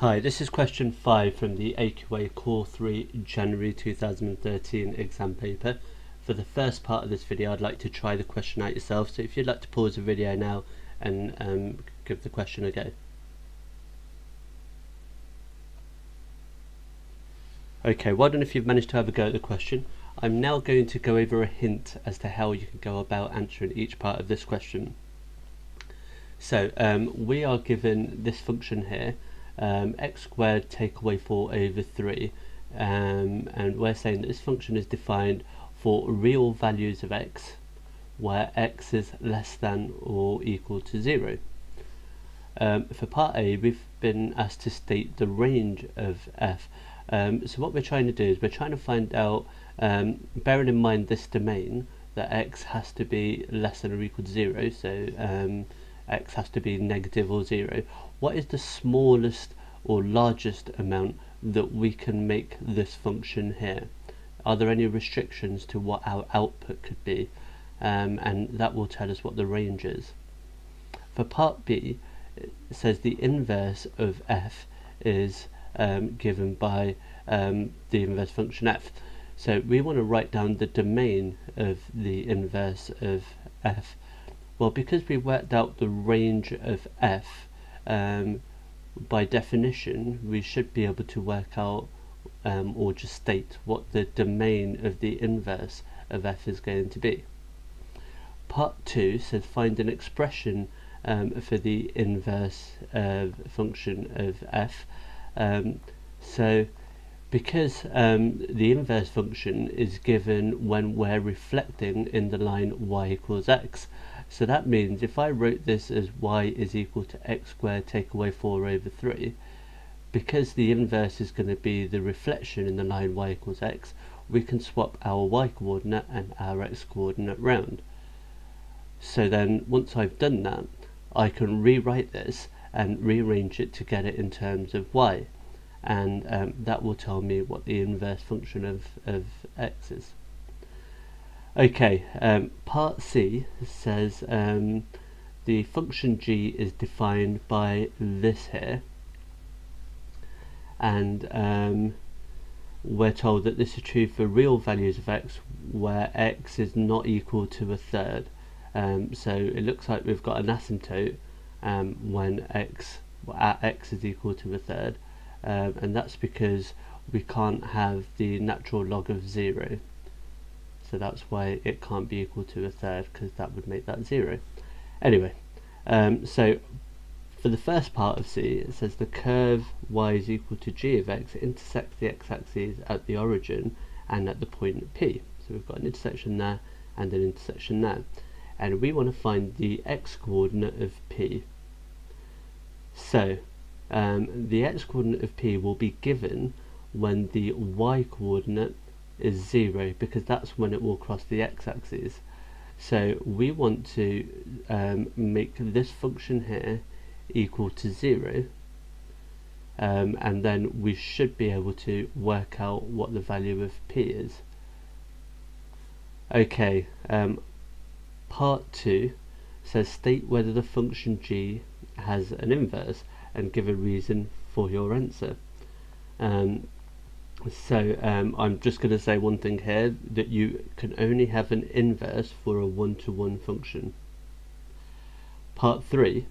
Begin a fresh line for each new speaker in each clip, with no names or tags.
Hi, this is question 5 from the AQA Core 3 January 2013 exam paper. For the first part of this video, I'd like to try the question out yourself, so if you'd like to pause the video now and give the question a go. Okay, well done if you've managed to have a go at the question. I'm now going to go over a hint as to how you can go about answering each part of this question. So we are given this function here, x squared take away 4 over 3, and we're saying that this function is defined for real values of x where x is less than or equal to 0. For part A, we've been asked to state the range of f. So what we're trying to do is we're trying to find out, bearing in mind this domain, that x has to be less than or equal to 0, so x has to be negative or 0. What is the smallest or largest amount that we can make this function here? Are there any restrictions to what our output could be? And that will tell us what the range is. For part B, it says the inverse of f is given by the inverse function f. So we want to write down the domain of the inverse of f. Well, because we worked out the range of f, by definition we should be able to work out or just state what the domain of the inverse of f is going to be. Part 2 says find an expression for the inverse function of f. So because the inverse function is given when we're reflecting in the line y equals x, so that means if I wrote this as y is equal to x squared take away 4 over 3, because the inverse is going to be the reflection in the line y equals x, we can swap our y coordinate and our x coordinate round. So then once I've done that, I can rewrite this and rearrange it to get it in terms of y, and that will tell me what the inverse function of x is. Okay, part C says the function g is defined by this here, and we're told that this is true for real values of x where x is not equal to a third. So it looks like we've got an asymptote when at x is equal to a third, and that's because we can't have the natural log of 0. So that's why it can't be equal to a third, because that would make that 0. Anyway, so for the first part of C, it says the curve y is equal to g of x intersects the x-axis at the origin and at the point P. So we've got an intersection there and an intersection there, and we want to find the x-coordinate of P. So the x-coordinate of P will be given when the y-coordinate is 0, because that's when it will cross the x-axis. So we want to make this function here equal to 0, and then we should be able to work out what the value of P is. Okay, part 2 says state whether the function g has an inverse and give a reason for your answer. So I'm just going to say one thing here, that you can only have an inverse for a one-to-one function. Part 3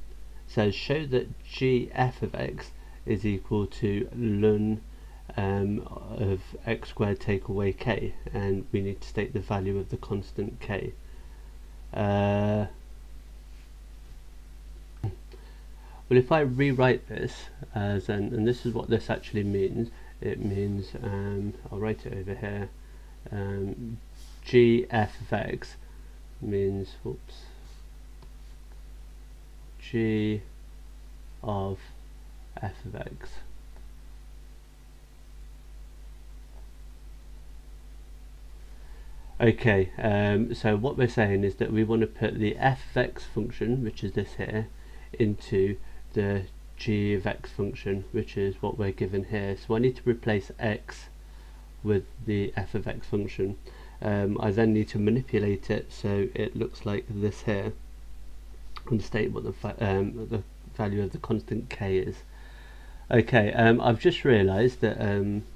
says show that gf of x is equal to ln of x squared take away k, and we need to state the value of the constant k. Well, if I rewrite this as and this is what this actually means. It means, I'll write it over here, gf of x means, g of f of x. Okay, so what we're saying is that we want to put the f of x function, which is this here, into the g of x function, which is what we're given here. So I need to replace x with the f of x function. I then need to manipulate it so it looks like this here, and state what the value of the constant k is. Okay, I've just realised that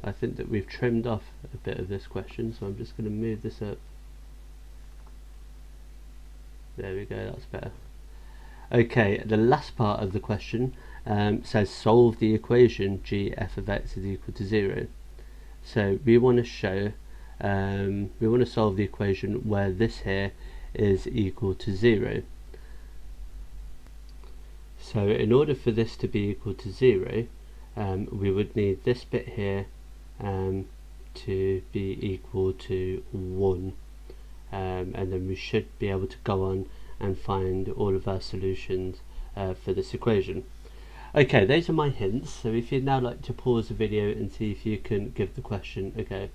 I think that we've trimmed off a bit of this question, so I'm just going to move this up. There we go, that's better. Okay, the last part of the question says solve the equation g f of x is equal to 0. So we want to show, we want to solve the equation where this here is equal to 0. So in order for this to be equal to 0, we would need this bit here to be equal to 1, and then we should be able to go on and find all of our solutions for this equation. Okay, those are my hints, so if you'd now like to pause the video and see if you can give the question a go.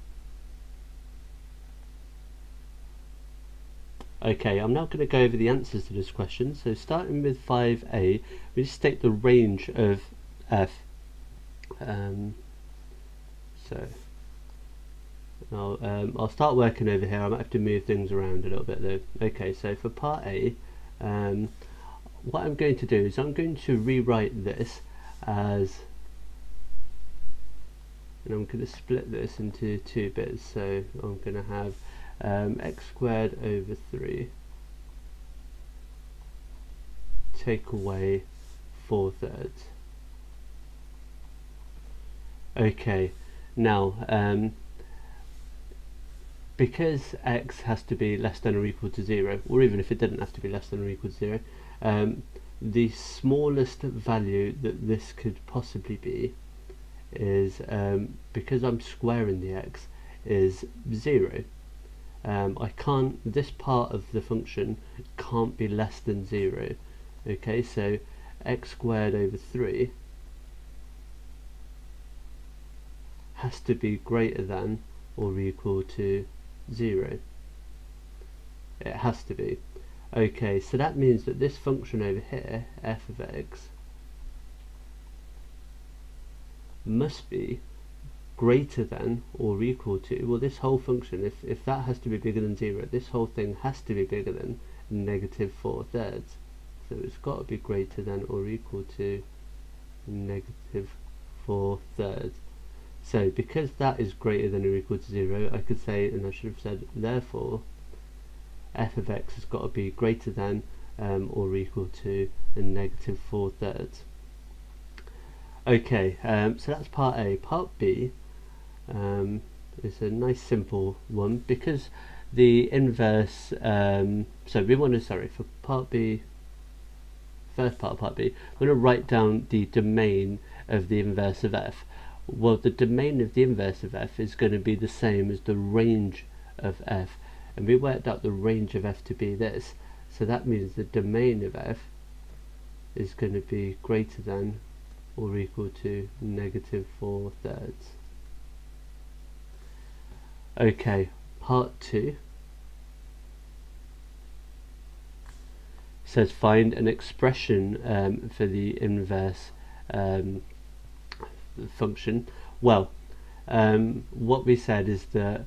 Okay, I'm now going to go over the answers to this question. So starting with 5a, we just take the range of f. I'll start working over here. I might have to move things around a little bit though. Okay, so for part A, what I'm going to do is I'm going to rewrite this as, and I'm going to split this into two bits. So I'm going to have x squared over 3 take away 4/3. Okay, now because x has to be less than or equal to 0, or even if it didn't have to be less than or equal to 0, the smallest value that this could possibly be is, because I'm squaring the x, is 0. I can't, this part of the function can't be less than 0. Okay, so x squared over 3 has to be greater than or equal to 0. It has to be. Okay, so that means that this function over here, f of x, must be greater than or equal to, well, this whole function, if that has to be bigger than 0, this whole thing has to be bigger than negative 4/3. So it's got to be greater than or equal to negative 4/3. So because that is greater than or equal to 0, I could say, and I should have said, therefore f of x has got to be greater than or equal to negative 4/3. Okay, so that's part A. Part B is a nice simple one, because the inverse, so we want to, for part B, first part of part B, we're going to write down the domain of the inverse of f. Well, the domain of the inverse of f is going to be the same as the range of f, and we worked out the range of f to be this, so that means the domain of f is going to be greater than or equal to negative 4/3. Okay, part 2 says find an expression for the inverse function. Well, what we said is that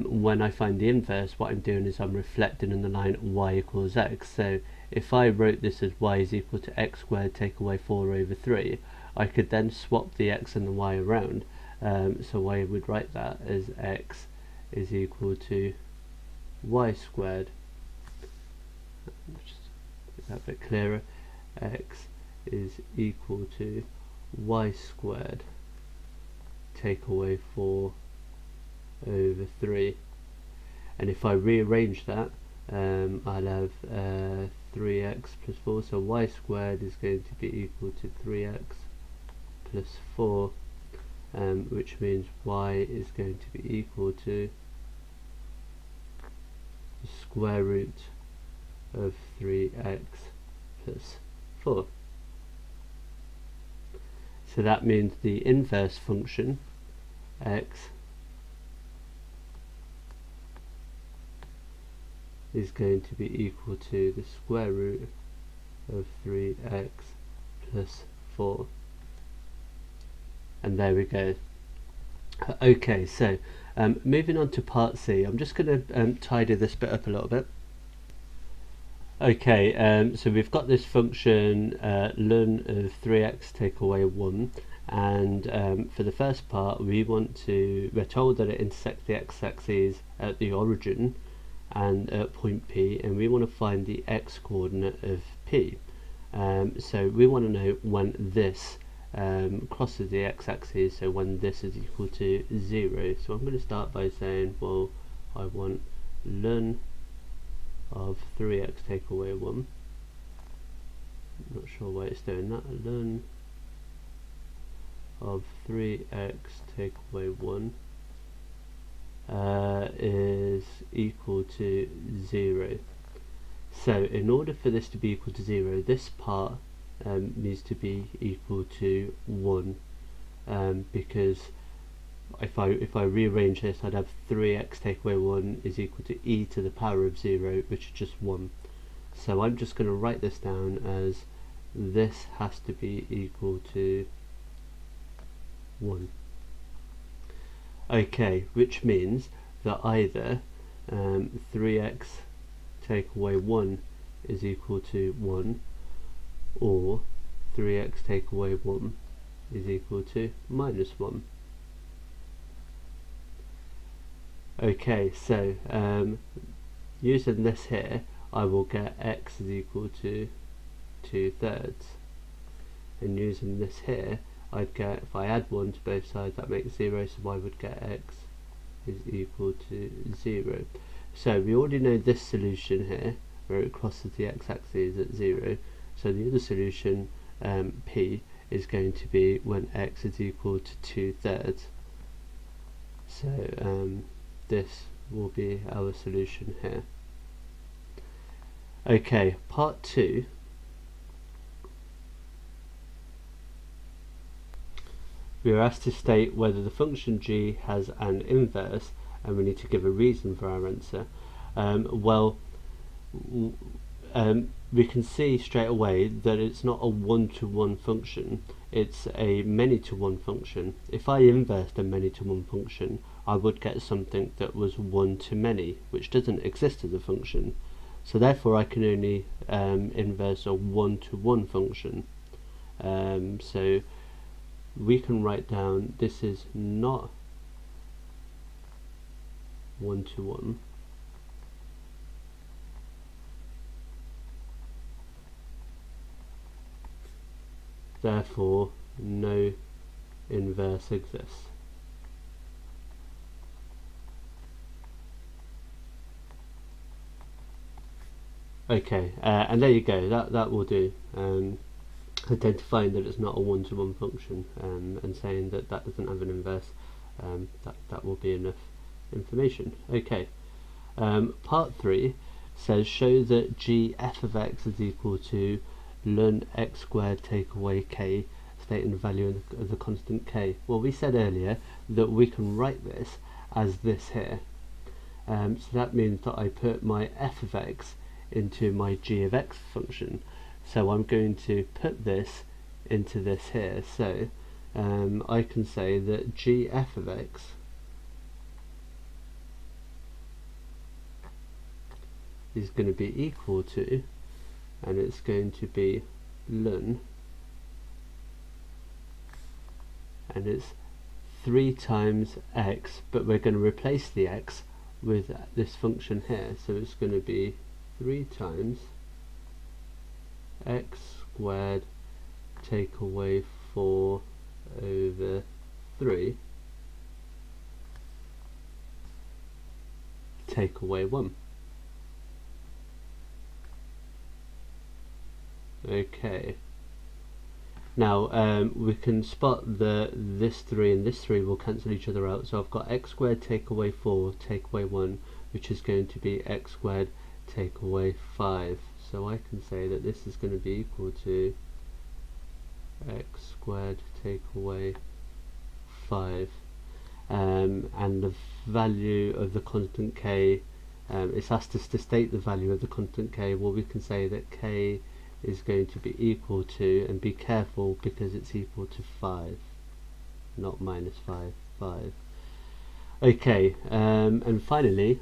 when I find the inverse, what I'm doing is I'm reflecting in the line y equals x. So if I wrote this as y is equal to x squared take away 4 over 3, I could then swap the x and the y around. So I would write that as x is equal to y squared. Just make that a bit clearer. X is equal to y squared take away 4 over 3. And if I rearrange that, I'll have 3x plus 4, so y squared is going to be equal to 3x plus 4, which means y is going to be equal to the square root of 3x plus 4. So that means the inverse function x is going to be equal to the square root of 3x plus 4. And there we go. Okay, so moving on to part C, I'm just going to tidy this bit up a little bit. Okay, so we've got this function ln of 3x take away 1, and for the first part we're told that it intersects the x-axis at the origin and at point P, and we want to find the x coordinate of P. So we want to know when this crosses the x-axis, so when this is equal to 0. So I'm going to start by saying, well, I want ln of 3x take away 1. Not sure why it's doing that. Ln of 3x take away 1 is equal to 0. So in order for this to be equal to 0, this part needs to be equal to 1, because if I rearrange this, I'd have 3x take away 1 is equal to e to the power of 0, which is just 1. So I'm just going to write this down as this has to be equal to 1. Okay, which means that either 3x take away 1 is equal to 1, or 3x take away 1 is equal to minus 1. Okay, so using this here, I will get x is equal to 2/3, and using this here, I'd get, if I add 1 to both sides, that makes 0, so I would get x is equal to 0. So we already know this solution here, where it crosses the x-axis at 0, so the other solution, P, is going to be when x is equal to 2/3. So this will be our solution here. Okay, part 2. We are asked to state whether the function g has an inverse, and we need to give a reason for our answer. We can see straight away that it's not a one-to-one function, it's a many-to-one function. If I inversed a many-to-one function, I would get something that was one-to-many, which doesn't exist as a function. So therefore I can only inverse a one-to-one function. So we can write down this is not one-to-one, therefore no inverse exists. Okay, and there you go, that will do. Identifying that it's not a one-to-one function, and saying that that doesn't have an inverse, that will be enough information. Okay, part 3 says show that g f of x is equal to ln x squared take away k, stating the value of the constant k. Well, we said earlier that we can write this as this here, so that means that I put my f of x into my g of x function. So I'm going to put this into this here. So I can say that g f of x is going to be equal to, and it's going to be ln, and it's 3 times x, but we're going to replace the x with this function here, so it's going to be 3 times x squared take away 4 over 3 take away 1. Okay, now we can spot this 3 and this 3 will cancel each other out, so I've got x squared take away 4 take away 1, which is going to be x squared take away 5. So I can say that this is going to be equal to x squared take away 5, and the value of the constant k, it's asked us to state the value of the constant k. Well, we can say that k is going to be equal to, and be careful because it's equal to 5, not minus 5. Okay, and finally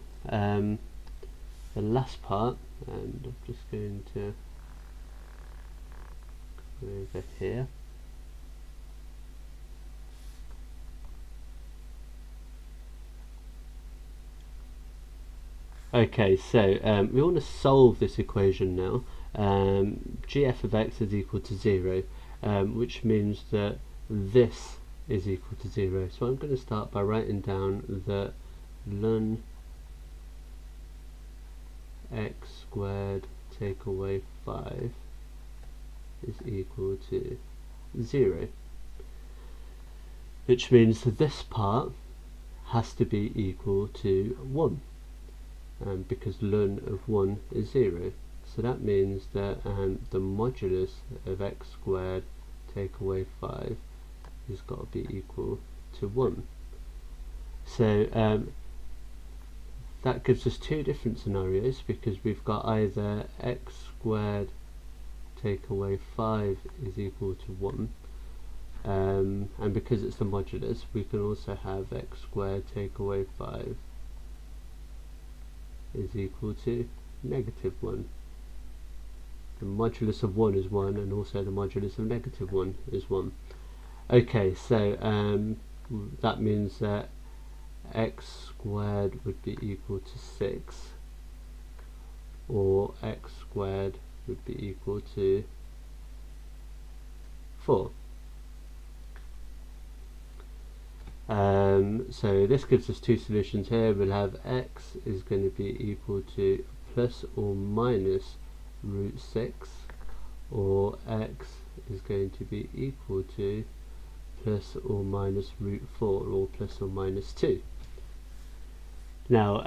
the last part, and I'm just going to go over here. Okay, so we want to solve this equation now. Gf of x is equal to 0, which means that this is equal to 0. So I'm going to start by writing down that ln x squared take away 5 is equal to 0, which means that this part has to be equal to 1. Because ln of 1 is 0. So that means that the modulus of x squared take away 5 has got to be equal to 1. So that gives us two different scenarios, because we've got either x squared take away 5 is equal to 1, and because it's the modulus, we can also have x squared take away 5 is equal to negative 1. The modulus of 1 is 1, and also the modulus of negative 1 is 1. Okay, so that means that x squared would be equal to 6, or x squared would be equal to 4. So this gives us two solutions here. We'll have x is going to be equal to plus or minus root 6, or x is going to be equal to plus or minus root 4, or plus or minus 2. Now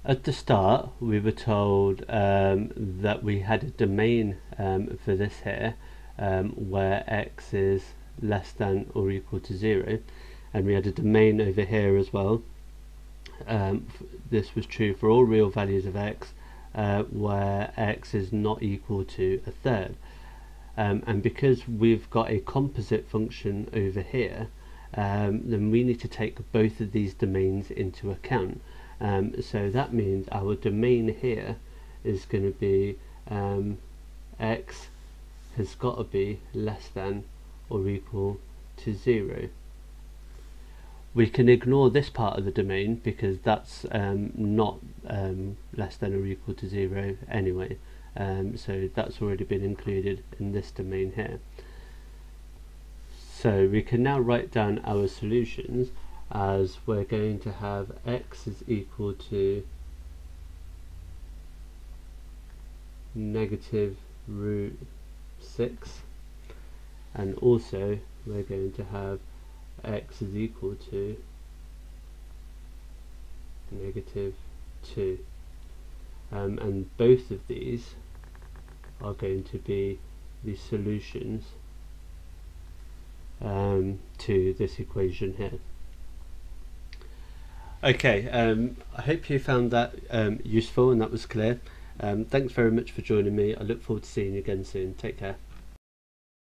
at the start we were told that we had a domain for this here where x is less than or equal to 0, and we had a domain over here as well. This was true for all real values of x where x is not equal to a third, and because we've got a composite function over here, then we need to take both of these domains into account. So that means our domain here is going to be x has got to be less than or equal to 0. We can ignore this part of the domain because that's not less than or equal to 0 anyway, so that's already been included in this domain here. So we can now write down our solutions as we're going to have x is equal to negative root 6, and also we're going to have x is equal to negative 2, and both of these are going to be the solutions to this equation here. Okay, I hope you found that useful and that was clear. Thanks very much for joining me. I look forward to seeing you again soon. Take care.